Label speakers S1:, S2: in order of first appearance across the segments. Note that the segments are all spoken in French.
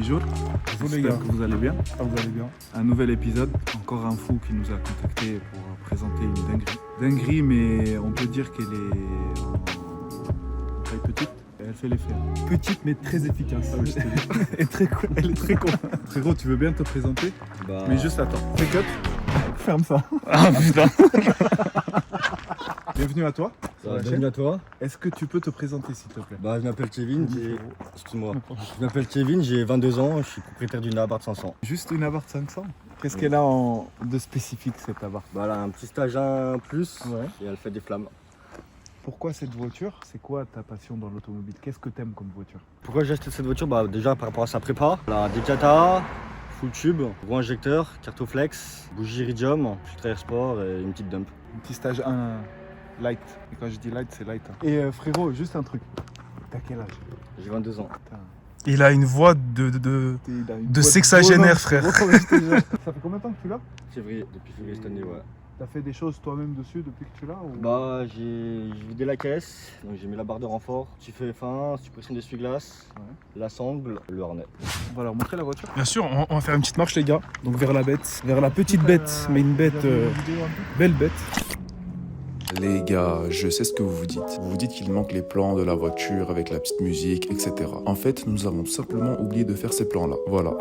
S1: bonjour.
S2: Bonjour les gars.
S1: J'espère que vous allez bien.
S2: Ah, vous allez bien.
S1: Un nouvel épisode, encore un fou qui nous a contacté pour présenter une dinguerie. Dinguerie, mais on peut dire qu'elle est en taille petite. Elle fait l'effet.
S2: Petite mais très efficace.
S1: Ah oui, je te dis. Elle est très cool. Elle est très con. Frérot, tu veux bien te présenter? Mais juste attends. Fais cut.
S2: Ferme ça.
S1: Ah putain. Bienvenue à toi.
S3: Bienvenue à toi.
S1: Est-ce que tu peux te présenter s'il te plaît?
S3: Je m'appelle Kevin, excuse-moi. Je m'appelle Kevin, j'ai 22 ans, je suis propriétaire d'une Abarth 500.
S1: Juste une Abarth 500. Qu'est-ce
S3: Oui.
S1: qu'elle a de spécifique cette Abarth?
S3: Elle a un petit stage 1 plus
S1: Ouais.
S3: et elle fait des flammes.
S1: Pourquoi cette voiture? C'est quoi ta passion dans l'automobile? Qu'est-ce que t'aimes comme voiture?
S3: Pourquoi j'ai acheté cette voiture? Déjà par rapport à sa prépa. Elle a des Dicata, full tube, gros injecteur, cartoflex, bougie iridium, filtre air sport et une petite dump.
S1: Un petit stage 1 light. Et quand je dis light, c'est light. Hein. Et frérot, juste un truc. T'as quel âge?
S3: J'ai 22 ans.
S1: Putain,
S2: Il a une voix de
S1: t'as une voix
S2: sexagénaire,
S1: bonhomme.
S2: frère.
S1: Ça fait combien de temps que tu l'as?
S3: Depuis février cette année, ouais.
S1: T'as fait des choses toi-même dessus depuis que tu l'as ou...
S3: J'ai vidé la caisse, donc j'ai mis la barre de renfort, petit feu F1, suppression d'essuie-glace, la sangle, le harnais.
S1: On va leur montrer la voiture.
S2: Bien sûr, on va faire une petite marche les gars. Donc vers la bête, vers la petite bête, mais une bête, belle bête.
S4: Les gars, je sais ce que vous vous dites. Vous vous dites qu'il manque les plans de la voiture avec la petite musique, etc. En fait, nous avons simplement oublié de faire ces plans-là. Voilà.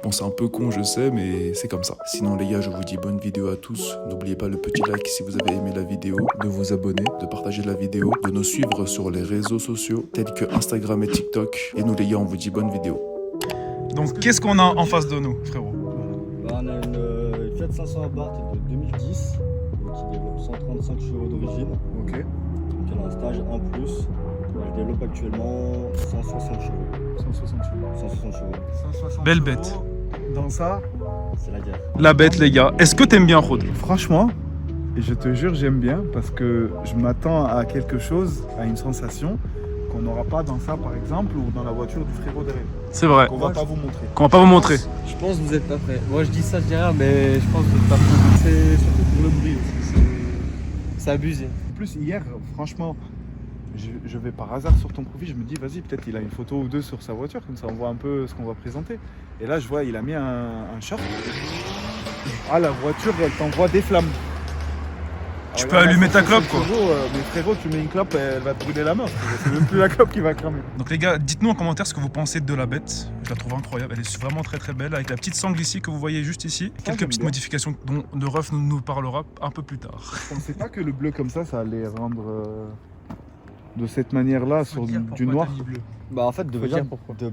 S4: Bon, c'est un peu con, je sais, mais c'est comme ça. Sinon, les gars, je vous dis bonne vidéo à tous. N'oubliez pas le petit like si vous avez aimé la vidéo, de vous abonner, de partager la vidéo, de nous suivre sur les réseaux sociaux tels que Instagram et TikTok. Et nous, les gars, on vous dit bonne vidéo.
S2: Donc qu'est-ce qu'on a en face de nous, frérot?
S3: On a une Fiat 500 Abarth de 2010 qui développe 135 chevaux d'origine.
S1: Ok.
S3: Donc elle a un stage 1+. Elle développe actuellement 160 chevaux.
S1: 160 chevaux.
S3: 160 chevaux.
S1: 160
S2: Belle
S1: chevaux.
S2: bête.
S1: Dans ça,
S3: C'est la guerre.
S2: La bête les gars. Est-ce que t'aimes bien Rod?
S1: franchement, et je te jure, j'aime bien parce que je m'attends à quelque chose, à une sensation qu'on n'aura pas dans ça par exemple ou dans la voiture du frérot derrière.
S2: C'est vrai.
S1: Qu'on va pas vous montrer.
S2: Qu'on va pas vous montrer.
S5: Je pense que vous êtes pas prêts. Moi je dis ça, je dis rien, mais je pense que vous êtes pas prêts. C'est surtout pour le bruit aussi. C'est abusé.
S1: En plus, hier, franchement, je vais par hasard sur ton profil, je me dis, vas-y, peut-être il a une photo ou deux sur sa voiture, comme ça on voit un peu ce qu'on va présenter. Et là, je vois, il a mis un short. Ah, la voiture, elle t'envoie des flammes.
S2: Tu
S1: Alors,
S2: peux
S1: regarde,
S2: allumer
S1: là,
S2: ta
S1: c'est
S2: clope,
S1: 160 chevaux, mais frérot, tu mets une clope, elle va te brûler la main. C'est même plus la clope qui va cramer.
S2: Donc les gars, dites-nous en commentaire ce que vous pensez de la bête. Je la trouve incroyable, elle est vraiment très très belle avec la petite sangle ici que vous voyez juste ici. Quelques
S1: j'aime
S2: petites
S1: bien.
S2: modifications dont de Ruff nous parlera un peu plus tard.
S1: Je pensais pas que le bleu comme ça allait rendre de cette manière-là sur du noir.
S3: En fait,
S5: Faut dire pourquoi.
S3: de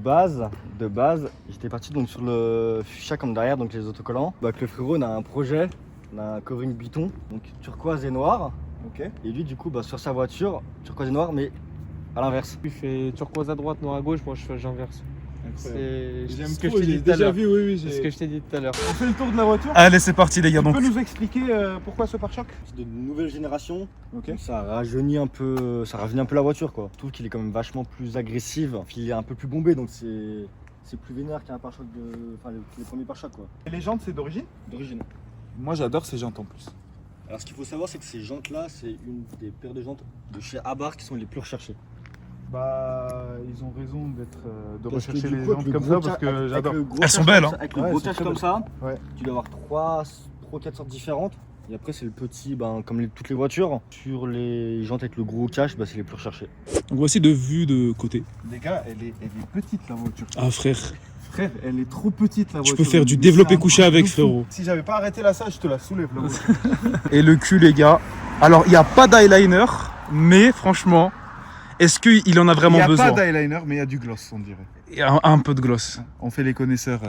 S3: base, j'étais parti donc sur le fuchsia comme derrière, donc les autocollants. Avec le frérot, on a un projet, on a un covering biton, donc turquoise et noir.
S1: Ok.
S3: Et lui, du coup, sur sa voiture, turquoise et noir, mais à l'inverse.
S5: Il fait turquoise à droite, noir à gauche, moi j'inverse. C'est
S1: J'aime
S5: ce que je
S1: trop,
S5: t'ai
S1: j'ai
S5: dit tout à
S1: déjà
S5: l'heure.
S1: vu, oui,
S5: C'est ce que je t'ai dit tout à l'heure.
S1: On fait le tour de la voiture.
S2: Allez, c'est parti les gars.
S1: Tu
S2: Donc
S1: peux nous expliquer pourquoi ce pare-choc?
S3: C'est de nouvelle génération,
S1: Ok.
S3: donc ça rajeunit un peu la voiture, quoi. Je trouve qu'il est quand même vachement plus agressif, puis il est un peu plus bombé, donc c'est plus vénère qu'un pare-choc les premiers pare-chocs, quoi.
S1: Et les jantes, c'est d'origine?
S3: D'origine.
S1: Moi, j'adore ces jantes en plus.
S3: Alors ce qu'il faut savoir, c'est que ces jantes-là, c'est une des paires de jantes de chez Abarth qui sont les plus recherchées.
S1: Bah, ils ont raison d'être de
S3: Parce que
S1: rechercher
S3: du
S1: les
S3: coup,
S1: jantes
S3: avec
S1: comme
S3: le
S1: ça
S3: gros
S1: parce
S3: ca-
S1: que
S3: avec
S1: j'adore.
S3: le gros
S2: Elles sont
S3: cache
S2: belles,
S3: comme
S2: hein.
S3: ça- Avec le
S1: Ouais,
S3: gros
S1: elles sont
S3: cache
S1: très
S3: comme
S1: belles.
S3: ça,
S1: Ouais.
S3: tu dois avoir 3-4 sortes différentes. Et après, c'est le petit, comme toutes les voitures. Sur les jantes avec le gros cache, c'est les plus recherchés.
S2: Donc voici de vue de côté.
S1: Les gars, elle est petite la voiture.
S2: Ah frère,
S1: Frère, elle est trop petite la
S2: tu
S1: voiture.
S2: peux faire du
S1: C'est
S2: développé
S1: un
S2: couché
S1: truc
S2: avec
S1: de fou.
S2: frérot.
S1: Si j'avais pas arrêté la sage, je te la soulève la voiture.
S2: Et le cul les gars. Alors il n'y a pas d'eyeliner, mais franchement, est-ce qu'il en a
S1: Il
S2: vraiment
S1: n'y a
S2: besoin?
S1: pas d'eyeliner, mais il y a du gloss, on dirait.
S2: Il y a un peu de gloss.
S1: On fait les connaisseurs,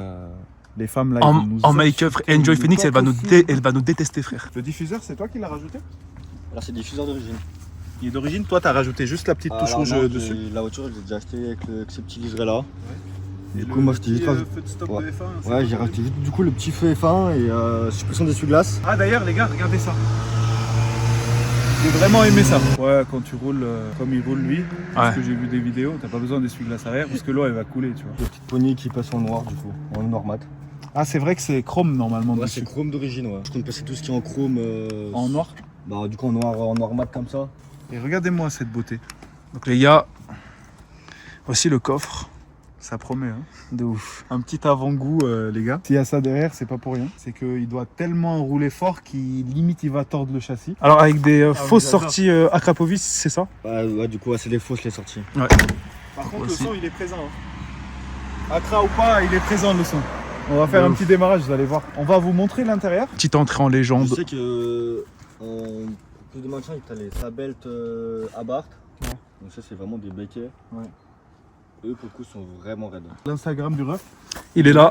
S1: les femmes là. ils vont nous
S2: En make-up,
S1: insulter,
S2: Enjoy
S1: mais
S2: Phoenix,
S1: pas possible.
S2: elle va nous détester frère.
S1: Le diffuseur, c'est toi qui l'as rajouté?
S3: Alors, c'est des diffuseurs d'origine.
S1: Il est d'origine, toi t'as rajouté juste la petite touche
S3: Alors,
S1: rouge
S3: non,
S1: dessus.
S3: La voiture, je l'ai déjà achetée avec ces petits liserés là.
S1: Et
S3: Du
S1: le
S3: coup, moi, j'étais
S1: petit,
S3: juste
S1: feu de stop
S3: Ouais.
S1: de F1. c'est
S3: Ouais,
S1: quoi
S3: j'ai rajouté juste du coup le petit feu F1 et suppression d'essuie-glace.
S1: Ah d'ailleurs les gars, regardez ça. J'ai vraiment aimé ça. Ouais, quand tu roules comme il roule lui, parce que j'ai vu des vidéos, t'as pas besoin d'essuie-glace arrière parce que l'eau elle va couler, tu vois.
S3: Les petites poignées qui passent en noir du coup, en noir mat.
S1: Ah c'est vrai que c'est chrome normalement
S3: Ouais,
S1: dessus.
S3: c'est chrome d'origine, ouais. Je compte passer tout ce qui est en chrome.
S1: En noir.
S3: Du coup en noir mat comme ça.
S1: Et regardez-moi cette beauté.
S2: Donc les gars, voici le coffre.
S1: Ça promet, hein.
S2: De ouf.
S1: Un petit avant-goût, les gars. S'il y a ça derrière, c'est pas pour rien. C'est qu'il doit tellement rouler fort qu'il limite il va tordre le châssis.
S2: Alors avec des fausses
S1: j'adore.
S2: sorties Akrapovic, c'est ça?
S3: Ouais, du coup, c'est les fausses les sorties.
S1: Par contre,
S2: Aussi.
S1: le son, il est présent. Hein. Accra ou pas, il est présent le son. On va faire un petit démarrage, vous allez voir. On va vous montrer l'intérieur.
S2: Petite entrée en légende.
S3: Je sais que en plus de maintien, tu as les Sabelt Abarth.
S1: Ouais.
S3: Donc ça, c'est vraiment des béquets.
S1: Ouais.
S3: Eux, pour le coup, sont vraiment raides.
S1: L'Instagram du ref.
S2: Il est là.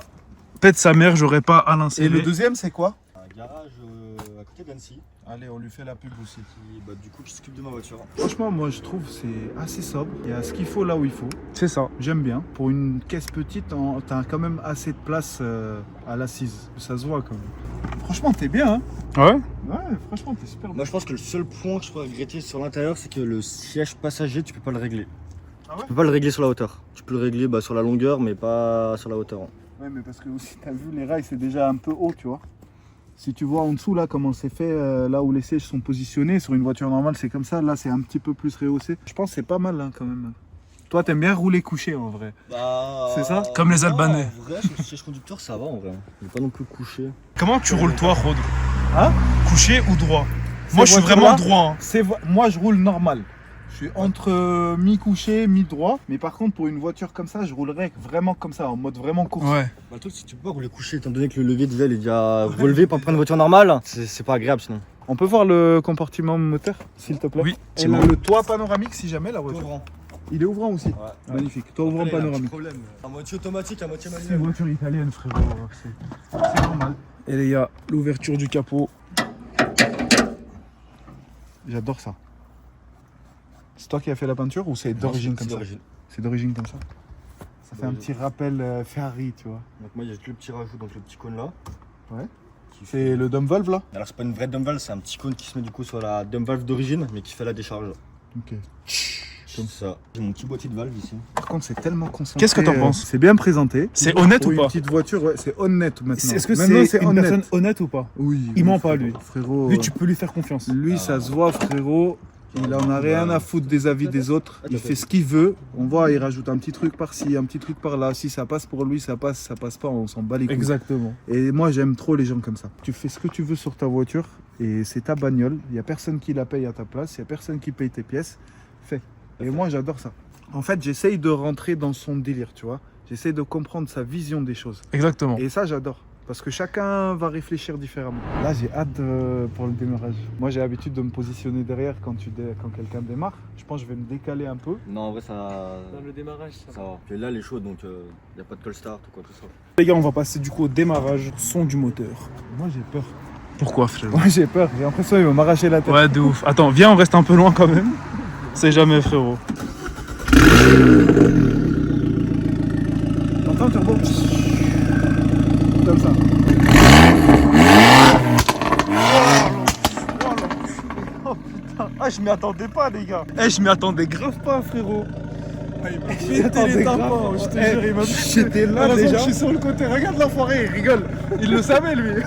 S2: Pète sa mère, j'aurais pas Alain
S1: Et
S2: Célé.
S1: le deuxième, c'est quoi?
S3: Un garage à côté d'Annecy.
S1: Allez, on lui fait la pub aussi.
S3: Qui s'occupe de ma voiture.
S1: Franchement, moi, je trouve c'est assez sobre. Il y a ce qu'il faut là où il faut.
S2: C'est ça.
S1: J'aime bien. Pour une caisse petite, t'as quand même assez de place à l'assise. Ça se voit quand même. Franchement, t'es bien, hein?
S2: Ouais.
S1: Ouais, franchement, t'es super bien.
S3: Moi, je pense que le seul point que je peux regretter sur l'intérieur, c'est que le siège passager, tu peux pas le régler.
S1: Ah ouais?
S3: Tu peux pas le régler sur la hauteur. Tu peux le régler sur la longueur, mais pas sur la hauteur.
S1: Ouais, mais parce que aussi, t'as vu, les rails, c'est déjà un peu haut, tu vois. Si tu vois en dessous, là, comment c'est fait, là où les sièges sont positionnés, sur une voiture normale, c'est comme ça. Là, c'est un petit peu plus rehaussé. Je pense que c'est pas mal, hein, quand même. Toi, t'aimes bien rouler couché, en vrai. C'est ça?
S2: Comme les Albanais.
S3: En vrai, sur le siège conducteur, ça va en vrai. Il est pas non plus couché.
S2: Comment tu roules toi, Rod?
S1: Hein?
S2: Couché ou droit?
S1: Ces
S2: Moi, je suis
S1: voitures-là,
S2: vraiment droit. Hein.
S1: Moi, je roule normal. Je suis entre mi-couché, mi-droit. Mais par contre, pour une voiture comme ça, je roulerais vraiment comme ça, en mode vraiment course.
S2: Ouais.
S3: Le truc, c'est que tu peux pas rouler couché, étant donné que le levier déjà il est déjà relevé pour prendre une voiture normale. C'est pas agréable sinon.
S1: On peut voir le compartiment moteur, s'il te plaît?
S2: Oui,
S1: Et
S2: c'est
S1: là,
S2: bon.
S1: le toit panoramique, si jamais, la voiture.
S3: Ouvrant.
S1: Il est ouvrant aussi.
S3: Ouais.
S1: Magnifique. Toit ouvrant panoramique.
S3: Problème. À moitié automatique, à moitié
S1: C'est une
S3: manuel.
S1: voiture italienne, frérot. C'est normal.
S2: Et les gars, l'ouverture du capot.
S1: J'adore ça. C'est toi qui as fait la peinture ou c'est d'origine comme ça? C'est d'origine comme ça. Ça fait un petit rappel Ferrari, tu vois.
S3: Donc moi il y a le petit rajout, donc le petit cône là.
S1: Ouais.
S3: Qui
S1: C'est
S3: fait-
S1: le dump valve là?
S3: Alors c'est pas une vraie dump valve, c'est un petit cône qui se met du coup sur la dump valve d'origine, mais qui fait la décharge.
S1: Ok.
S3: Comme ça. J'ai mon petit boîtier de valve ici.
S1: Par contre, c'est tellement concentré.
S2: Qu'est-ce que t'en penses?
S1: C'est bien présenté.
S2: C'est honnête
S1: Pour
S2: ou
S1: une
S2: pas?
S1: petite voiture, ouais, c'est honnête maintenant.
S2: Est-ce que
S1: Maintenant,
S2: c'est une
S1: honnête.
S2: personne honnête ou pas?
S1: Oui.
S2: Il
S1: oui,
S2: ment pas,
S1: frérot.
S2: lui.
S1: Frérot.
S2: Lui, tu peux lui faire confiance.
S1: Lui, ça se voit, frérot. Il en a rien à foutre des avis des autres. Il
S3: Attends,
S1: fait ce qu'il veut. On voit, il rajoute un petit truc par-ci, un petit truc par-là. Si ça passe pour lui, ça passe pas, on s'en bat les couilles.
S2: Exactement.
S1: Et moi, j'aime trop les gens comme ça. Tu fais ce que tu veux sur ta voiture et c'est ta bagnole. Il n'y a personne qui la paye à ta place. Il n'y a personne qui paye tes pièces. Fais. Et moi, j'adore ça. En fait, j'essaye de rentrer dans son délire, tu vois. J'essaye de comprendre sa vision des choses.
S2: Exactement.
S1: Et ça, j'adore. Parce que chacun va réfléchir différemment. Là, j'ai hâte pour le démarrage. Moi, j'ai l'habitude de me positionner derrière quand quelqu'un démarre. Je pense que je vais me décaler un peu.
S3: Non, en vrai, ça.
S5: Dans le démarrage,
S3: Ça va. Puis là, elle est chaude, donc il n'y a pas de call start ou quoi que ce soit.
S2: Les gars, on va passer du coup au démarrage, son du moteur.
S1: Moi, j'ai peur.
S2: Pourquoi, frérot?
S1: Moi, j'ai peur. J'ai l'impression qu'il va m'arracher la tête.
S2: Ouais, de ouf. Attends, viens, on reste un peu loin quand même. C'est jamais, frérot.
S1: T'entends, turbo? Comme ça. Oh putain. Ah, je m'y attendais pas, les gars.
S2: Eh, je m'y attendais grave pas, frérot.
S1: J'étais les tampons, je te jure, il m'a dit. J'étais là déjà. Je suis sur le côté. Regarde l'enfoiré, il rigole. Il le savait, lui.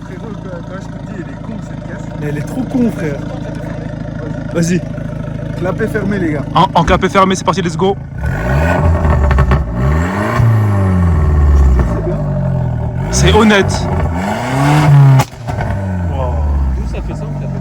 S1: Frérot, quand je te dis, elle est con cette caisse.
S2: Mais elle est trop con, frère. Vas-y.
S1: Clapet fermé, les gars.
S2: En clapet fermé, c'est parti, let's go. C'est honnête.
S5: D'où ça fait ça, on l'a fait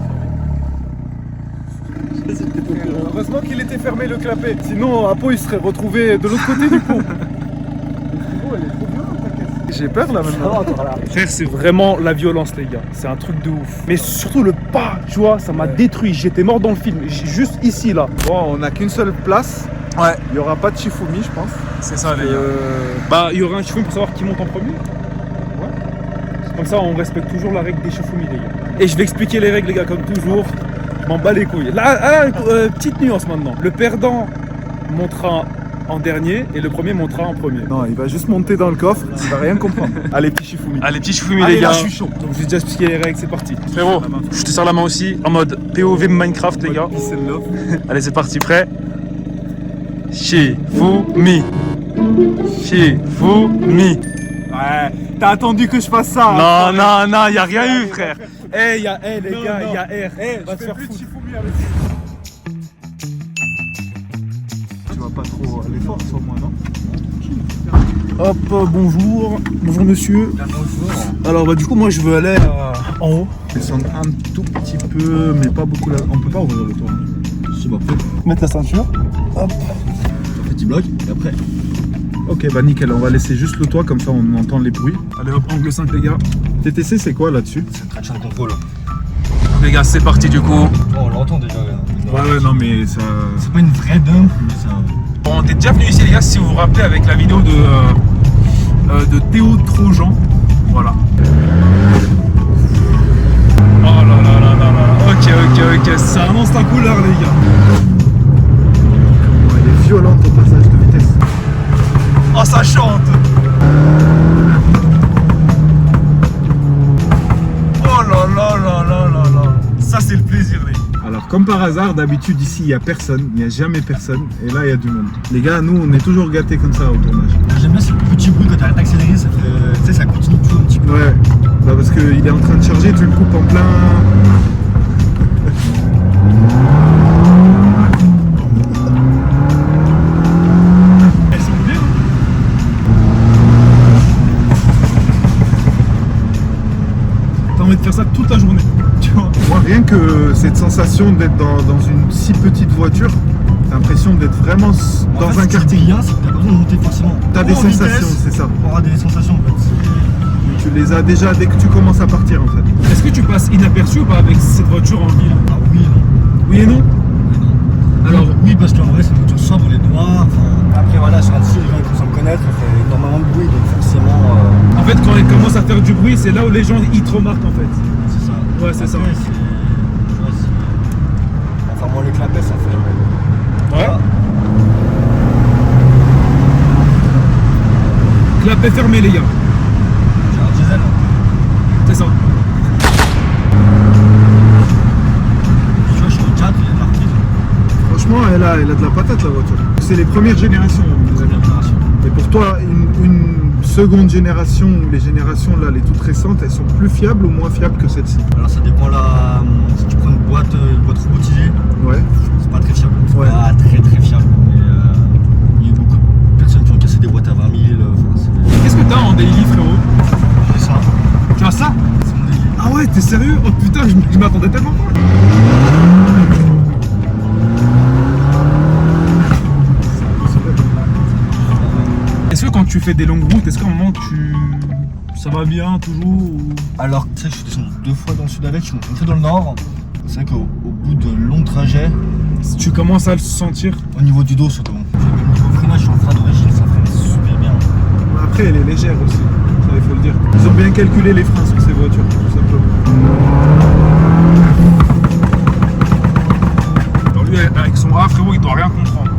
S5: fermer?
S1: Heureusement qu'il était fermé le clapet. Sinon, Apo, il serait retrouvé de l'autre côté du pont. Frérot, elle est trop violente, ta caisse. J'ai peur là maintenant.
S2: Frère, c'est vraiment la violence, les gars. C'est un truc de ouf. Mais surtout le pas, tu vois, ça m'a détruit. J'étais mort dans le film. Juste ici, là.
S1: Bon, on n'a qu'une seule place.
S2: Ouais.
S1: Il n'y aura pas de Shifumi, je pense.
S2: C'est ça, les gars. Bah, il y aura un Shifumi pour savoir qui monte en premier. Comme ça, on respecte toujours la règle des Shifumi, les gars. Et je vais expliquer les règles, les gars, comme toujours. Je m'en bats les couilles. Là, petite nuance maintenant. Le perdant montera en dernier et le premier montera en premier.
S1: Non, il va juste monter dans le coffre, il va rien comprendre. Allez, petit Shifumi.
S2: Allez, petit Shifumi,
S1: Allez,
S2: les
S1: là,
S2: gars.
S1: je suis chaud.
S2: Donc, j'ai déjà expliqué les règles, c'est parti. Frérot, je te serre la main aussi, en mode POV Minecraft, les gars.
S1: Peace and love.
S2: Allez, c'est parti, prêt? Shifumi. Shifumi.
S1: Ouais, t'as attendu que je fasse ça.
S2: Non, non, non, y a rien eu, frère. Eh, y'a les
S1: Non,
S2: gars,
S1: non.
S2: y'a R.
S1: Eh,
S2: Va
S1: je
S2: te
S1: fais
S2: faire
S1: plus de
S2: foutre.
S1: Shifumi avec Tu vas pas trop aller fort sur moi, non?
S2: Hop, bonjour. Bonjour monsieur. Alors bah du coup moi je veux aller en haut.
S1: Descendre un tout petit peu, mais pas beaucoup là. On peut pas ouvrir le toit.
S3: Si, bah, après,
S2: Mettre la ceinture. Hop.
S3: petit bloc, et après.
S1: Ok, bah nickel, on va laisser juste le toit, comme ça on entend les bruits.
S2: Allez hop, angle 5 les gars.
S1: TTC, c'est quoi là-dessus?
S3: C'est traction de contrôle.
S2: Les gars, c'est parti du coup.
S3: Oh, on l'entend déjà. Là.
S1: Ouais, non, mais ça.
S3: C'est pas une vraie dump, mais ça.
S2: Bon, on est déjà venu ici les gars, si vous vous rappelez avec la vidéo de Théo Trojan. Voilà. Oh là là là là là. Ok, ça annonce la couleur les gars.
S1: Elle est violente au passage de vitesse.
S2: Oh ça chante. Oh là là là là là là. Ça c'est le plaisir les gars.
S1: Alors, comme par hasard, d'habitude ici il n'y a personne, il n'y a jamais personne, et là il y a du monde. Les gars, nous on est toujours gâtés comme ça au tournage.
S3: J'aime bien ce petit bruit quand tu arrêtes d'accélérer, ça fait. Tu sais, ça continue toujours un petit peu.
S1: Ouais, bah parce qu'il est en train de charger, tu le coupes en plein.
S2: Eh, c'est bien. T'as envie de faire ça toute la journée, tu vois.
S1: Moi, rien que cette sensation d'être dans une si petite voiture, t'as l'impression d'être vraiment dans un karting.
S3: Bien, c'est que t'as pas besoin de monter forcément.
S1: T'as des
S3: En
S1: sensations,
S3: vitesse,
S1: c'est ça.
S3: On aura des sensations en fait.
S1: Tu les as déjà dès que tu commences à partir en fait.
S2: Est-ce que tu passes inaperçu ou pas avec cette voiture en ville?
S3: Ah oui, non.
S2: Oui et non?
S3: Oui, non.
S2: Alors,
S3: oui, parce qu'en vrai, c'est une voiture sobre, les doigts. Après, voilà, sur un style, les gens ils commencent à me connaître, ça fait énormément de bruit, donc forcément.
S2: en fait, quand elle commence à faire du bruit, c'est là où les gens ils te remarquent en fait.
S3: C'est ça.
S2: Ouais, c'est ça.
S3: Après, enfin, moi, les clapets, ça fait.
S2: Ouais.
S3: Ah.
S2: Clapet fermé les gars.
S3: J'ai un diesel.
S2: C'est ça.
S3: Tu vois, je suis en 4, il y a de la reprise.
S1: Franchement, elle a de la patate la voiture. C'est les premières générations. mes amis.
S3: Première génération.
S1: Et pour toi, une seconde génération ou les générations là, les toutes récentes, elles sont plus fiables ou moins fiables que celle-ci?
S3: Alors, ça dépend là. Si tu prends une boîte robotisée,
S1: Ouais.
S3: c'est pas très fiable. C'est
S1: Ouais.
S3: pas très fiable. Mais il y a eu beaucoup de personnes qui ont cassé des boîtes à 20 000.
S2: Qu'est-ce que t'as en daily frérot?
S3: C'est ça.
S2: Tu as ça?
S3: C'est mon délire.
S2: Ah ouais, t'es sérieux? Oh putain, je m'attendais tellement pas. Est-ce que quand tu fais des longues routes, est-ce qu'à un moment ça va bien toujours ou...
S3: Alors, tu sais, je suis descendu 2 fois dans le sud avec, je suis monté une fois dans le nord. C'est vrai qu'au bout de longs trajets,
S2: Si tu commences à le sentir?
S3: au niveau du dos surtout, au niveau freinage, je suis en frein d'origine, ça freine super bien.
S1: Après, elle est légère aussi. Ça, il faut le dire. Ils ont bien calculé les freins sur ces voitures, tout simplement.
S2: Alors lui, avec son A, frérot, il doit rien comprendre.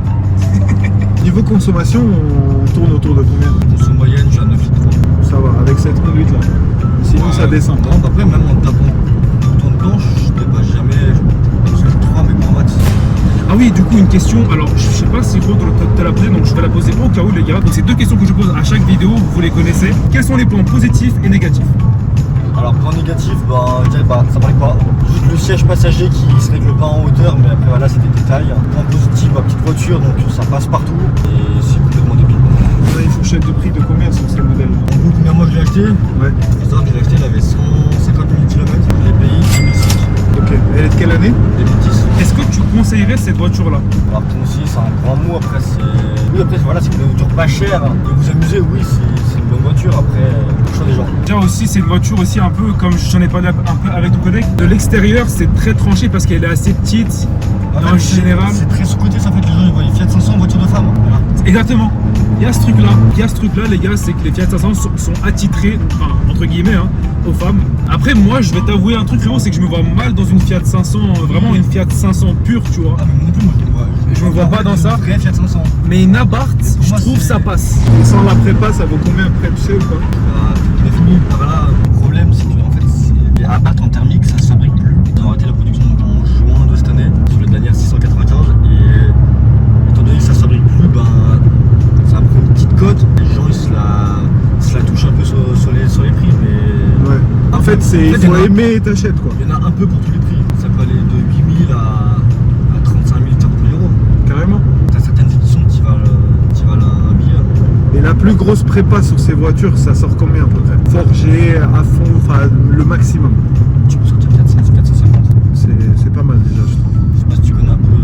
S1: Niveau consommation, on tourne autour de combien?
S3: Conso moyenne, je suis à 9 litres.
S1: Ça va, avec cette conduite là. Sinon, ça descend.
S3: Non, après, même en tapant le temps de planche, je dépasse jamais. Je pense que 3, mais pas en max.
S2: Ah oui, du coup, une question. Alors, je sais pas si Rod te l'a posé, donc je vais la poser au cas où, les gars. Donc, c'est 2 questions que je pose à chaque vidéo, vous les connaissez. Quels sont les points positifs et négatifs?
S3: Alors, point négatif, je dirais pas, ça paraît pas. Juste le siège passager qui se règle pas en hauteur, mais après, voilà, c'est des détails. Point positif, petite voiture, donc ça passe partout. Et c'est complètement débile.
S1: On a une fourchette de prix de combien sur ces modèles?
S3: En gros, combien moi je l'ai acheté?
S1: Ouais.
S3: Le temps que je l'ai acheté, il avait 150 000 km. Les pays 2006,
S1: Ok. Elle est de quelle année?
S3: 2010.
S2: Est-ce que tu conseillerais cette voiture-là?
S3: Alors, aussi, c'est un grand mot. Après, c'est. Oui, après, voilà, c'est une voiture pas chère. Et vous amusez, oui, c'est une bonne voiture. Après, le choix des gens.
S2: Déjà aussi, c'est une voiture aussi un peu, comme j'en ai parlé un peu avec ton collègue, de l'extérieur, c'est très tranché parce qu'elle est assez petite.
S3: En
S2: En
S3: fait, c'est-
S2: général.
S3: C'est très sous-côté, ça. En fait, les gens ils voient les Fiat 500 en voiture de femme. Voilà.
S2: Exactement. Il y a ce truc-là, les gars, c'est que les Fiat 500 sont attitrés, enfin, entre guillemets, hein, aux femmes. Après, moi, je vais t'avouer un truc, frérot, c'est que je me vois mal dans une Fiat 500, vraiment une Fiat 500 pure, tu vois.
S3: Ah, mais moi non plus, moi,
S2: Je me vois pas dans ça.
S3: Vrai Fiat 500.
S2: Mais une Abarth,
S3: Pour
S2: je
S3: moi,
S2: trouve
S3: c'est-
S2: ça passe.
S1: Et sans la prépa, ça vaut combien après, tu sais ou pas?
S3: 9 000. Ah, voilà, le problème, c'est que en fait, les Abarth en thermique, ça se fabrique plus. Ils ont arrêté la production en juin de cette année sur les dernières 695. Et étant donné que ça se fabrique plus, ça prend une petite cote. Les gens, ils se la touchent un peu sur les prix. Mais
S1: Ouais. En fait, c'est
S3: en fait,
S1: faut aimer et t'achètes quoi.
S3: Il y en a un peu pour tous les prix. Ça peut aller de 8 000 à 35 000, 40 000 euros.
S1: Carrément.
S3: T'as certaines éditions qui valent un billet.
S1: Et la plus grosse prépa sur ces voitures, ça sort combien à peu près? Forgé à fond, enfin le maximum.
S3: Tu peux sortir 450.
S1: C'est pas mal déjà, je trouve.
S3: Je sais pas si tu connais un peu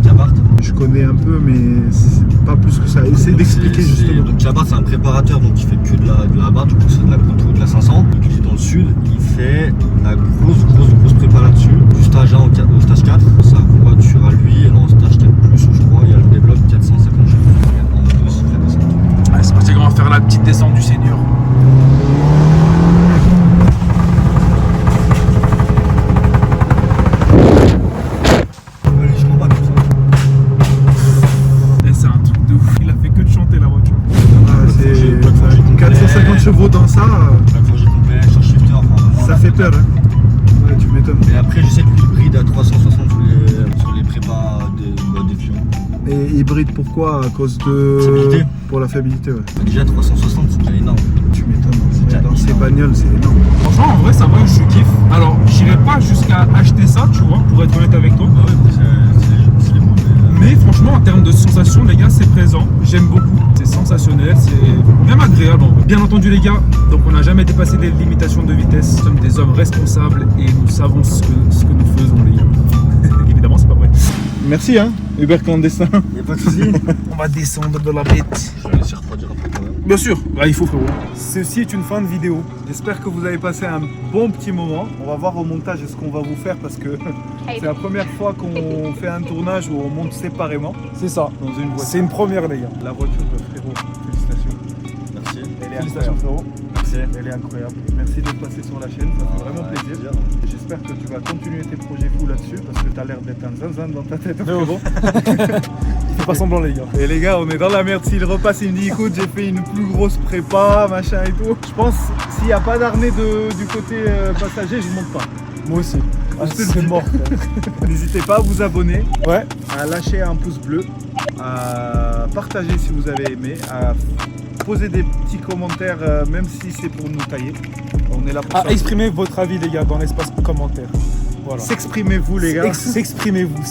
S3: Cabart.
S1: Je connais un peu, mais c'est pas plus que ça. Essaye
S3: Donc,
S1: d'expliquer justement.
S3: Donc Cabart, c'est un préparateur donc, qui fait que de la barre, du coup c'est de la Proto, de la 500. Donc il est dans le sud, il fait la grosse prépa là-dessus. Du stage 1 au stage 4, sa voiture à lui, elle est en stage 4+, je crois, il y a le développe 450 chevaux. En moto aussi, il fait descendre.
S2: Allez, c'est parti, on va faire la petite descente du Seigneur.
S3: Allez, je comprends pas tout ça.
S2: Et c'est un truc de ouf, il a fait que de chanter la voiture.
S1: Ah, c'est 450 chevaux dans ça,
S3: La forgée complet, sur shifter, enfin,
S1: ça fait peur. Hein. Ouais, tu m'étonnes.
S3: Et après, je sais que lui, il bride à 360 sur les prépas des fions.
S1: Et hybride pourquoi? À cause de.
S3: Fiabilité.
S1: Pour la fiabilité, ouais.
S3: Déjà 360, c'est déjà énorme.
S1: Tu m'étonnes.
S3: déjà
S1: Dans ces bagnoles, c'est énorme.
S2: Franchement, en vrai, ça va, je kiffe. Alors, j'irai pas jusqu'à acheter ça, tu vois, pour être honnête avec toi.
S3: Ah ouais, c'est les mots,
S2: Mais franchement, en termes de sensations, les gars, c'est présent. J'aime beaucoup. C'est sensationnel, c'est même agréable. En vrai. Bien entendu, les gars, donc on n'a jamais dépassé les limitations de vitesse. Nous sommes des hommes responsables et nous savons ce que nous faisons, les gars. Évidemment, c'est pas vrai.
S1: Merci, hein, Uber clandestin.
S3: Y'a pas de soucis.
S2: On va descendre de la bête.
S3: Je vais laisser refroidir après quand même.
S2: Bien sûr, bah, il faut, frérot.
S1: Ceci est une fin de vidéo. J'espère que vous avez passé un bon petit moment. On va voir au montage ce qu'on va vous faire parce que c'est la première fois qu'on fait un tournage où on monte séparément
S2: C'est ça.
S1: dans une voiture.
S2: C'est une première, les gars.
S1: La voiture, frérot, félicitations.
S3: Merci.
S1: Elle est
S2: Félicitations,
S1: incroyable.
S2: frérot.
S3: Merci.
S1: Elle est incroyable. Merci d'être passé sur la chaîne, ça fait vraiment plaisir. J'espère que tu vas continuer tes projets fous là-dessus parce que tu as l'air d'être un zinzin dans ta tête, frérot.
S2: Fais pas semblant, les gars.
S1: Et les gars, on est dans la merde. S'il repasse, il me dit écoute, j'ai fait une plus grosse prépa, machin et tout. Je pense s'il n'y a pas d'arnais du côté passager, je monte pas.
S2: Moi aussi. Ah,
S1: Je te le
S2: c'est
S1: dis.
S2: mort.
S1: N'hésitez pas à vous abonner,
S2: Ouais.
S1: à lâcher un pouce bleu, à partager si vous avez aimé, à poser des petits commentaires, même si c'est pour nous tailler. On est là pour ça.
S2: Exprimez votre avis, les gars, dans l'espace commentaire. Voilà.
S1: S'exprimez-vous, les gars,
S2: S'exprimez-vous.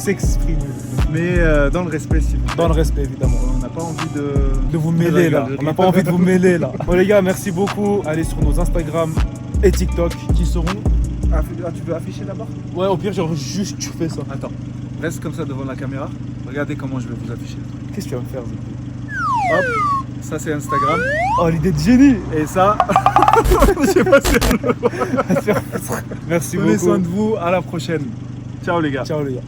S1: mais dans le respect, s'il vous plaît.
S2: Dans le respect, évidemment.
S1: On n'a pas envie
S2: De vous mêler là.
S1: galerie.
S2: On n'a pas envie de vous mêler là. Bon les gars, merci beaucoup. Allez sur nos Instagram et TikTok qui seront.
S1: Ah, tu veux afficher là-bas?
S2: Ouais, au pire, genre juste tu fais ça.
S1: Attends, reste comme ça devant la caméra. Regardez comment je vais vous afficher le truc.
S2: Qu'est-ce que tu vas me faire, Zé?
S1: Hop, ça c'est Instagram.
S2: Oh, l'idée de génie.
S1: Et ça, je sais pas si on le voit.
S2: Merci
S1: Prenez
S2: beaucoup.
S1: soin de vous, à la prochaine. Ciao les gars.
S2: Ciao les gars.